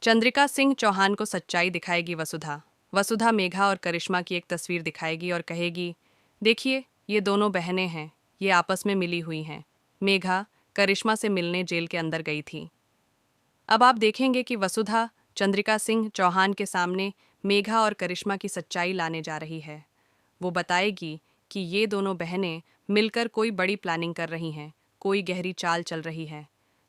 चंद्रिका सिंह चौहान को सच्चाई दिखाएगी वसुधा। वसुधा मेघा और करिश्मा की एक तस्वीर दिखाएगी और कहेगी, देखिए ये दोनों बहनें हैं, ये आपस में मिली हुई हैं। मेघा करिश्मा से मिलने जेल के अंदर गई थी। अब आप देखेंगे कि वसुधा चंद्रिका सिंह चौहान के सामने मेघा और करिश्मा की सच्चाई लाने जा रही है। वो बताएगी कि ये दोनों बहनें मिलकर कोई बड़ी प्लानिंग कर रही हैं, कोई गहरी चाल चल रही है।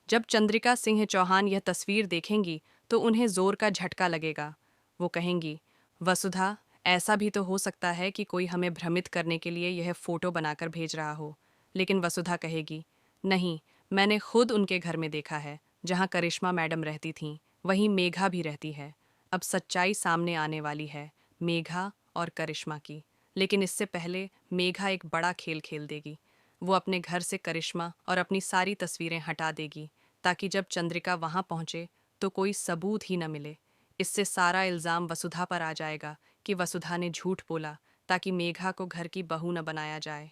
जब चंद्रिका सिंह चौहान यह तस्वीर देखेंगी तो उन्हें जोर का झटका लगेगा। वो कहेंगी, वसुधा, ऐसा भी तो हो सकता है कि कोई हमें भ्रमित करने के लिए यह फोटो बनाकर भेज रहा हो। लेकिन वसुधा कहेगी, नहीं, मैंने खुद उनके घर में देखा है, जहाँ करिश्मा मैडम रहती थीं, वहीं मेघा भी रहती है। अब सच्चाई सामने आने वाली है, मेघा और करिश्मा की। लेकिन इससे पहले मेघा एक बड़ा खेल खेल देगी। वो अपने घर से करिश्मा और अपनी सारी तस्वीरें हटा देगी, ताकि जब चंद्रिका वहां पहुंचे तो कोई सबूत ही न मिले। इससे सारा इल्ज़ाम वसुधा पर आ जाएगा कि वसुधा ने झूठ बोला, ताकि मेघा को घर की बहू न बनाया जाए।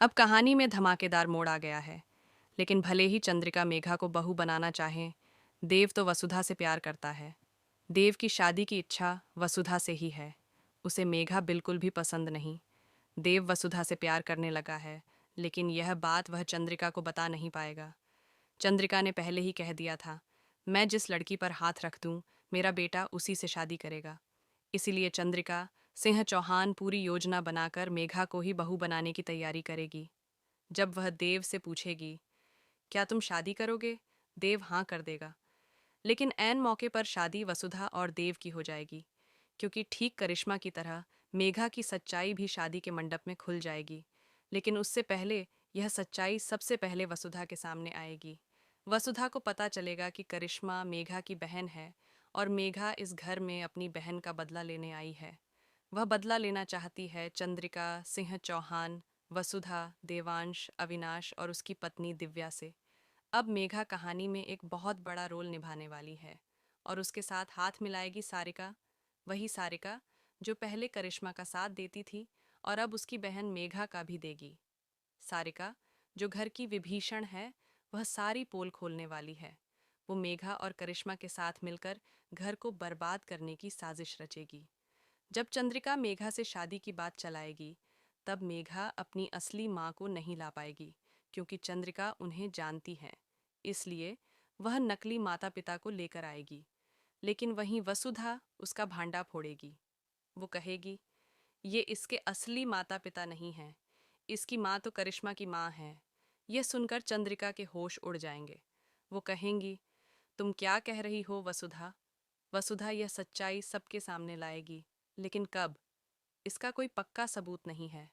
अब कहानी में धमाकेदार मोड़ आ गया है। लेकिन भले ही चंद्रिका मेघा को बहू बनाना चाहे, देव तो वसुधा से प्यार करता है। देव की शादी की इच्छा वसुधा से ही है। उसे मेघा बिल्कुल भी पसंद नहीं। देव वसुधा से प्यार करने लगा है, लेकिन यह बात वह चंद्रिका को बता नहीं पाएगा। चंद्रिका ने पहले ही कह दिया था, मैं जिस लड़की पर हाथ रख दूं, मेरा बेटा उसी से शादी करेगा। इसीलिए चंद्रिका सिंह चौहान पूरी योजना बनाकर मेघा को ही बहू बनाने की तैयारी करेगी। जब वह देव से पूछेगी, क्या तुम शादी करोगे? देव हाँ कर देगा। लेकिन ऐन मौके पर शादी वसुधा और देव की हो जाएगी, क्योंकि ठीक करिश्मा की तरह मेघा की सच्चाई भी शादी के मंडप में खुल जाएगी। लेकिन उससे पहले यह सच्चाई सबसे पहले वसुधा के सामने आएगी। वसुधा को पता चलेगा कि करिश्मा मेघा की बहन है और मेघा इस घर में अपनी बहन का बदला लेने आई है। वह बदला लेना चाहती है चंद्रिका सिंह चौहान, वसुधा, देवांश, अविनाश और उसकी पत्नी दिव्या से। अब मेघा कहानी में एक बहुत बड़ा रोल निभाने वाली है और उसके साथ हाथ मिलाएगी सारिका, वही सारिका जो पहले करिश्मा का साथ देती थी और अब उसकी बहन मेघा का भी देगी। सारिका, जो घर की विभीषण है, वह सारी पोल खोलने वाली है। वो मेघा और करिश्मा के साथ मिलकर घर को बर्बाद करने की साजिश रचेगी। जब चंद्रिका मेघा से शादी की बात चलाएगी, तब मेघा अपनी असली माँ को नहीं ला पाएगी, क्योंकि चंद्रिका उन्हें जानती है। इसलिए वह नकली माता पिता को लेकर आएगी। लेकिन वहीं वसुधा उसका भांडा फोड़ेगी। वो कहेगी, ये इसके असली माता पिता नहीं हैं, इसकी माँ तो करिश्मा की माँ है। यह सुनकर चंद्रिका के होश उड़ जाएंगे। वो कहेंगी, तुम क्या कह रही हो वसुधा? वसुधा यह सच्चाई सबके सामने लाएगी, लेकिन कब? इसका कोई पक्का सबूत नहीं है।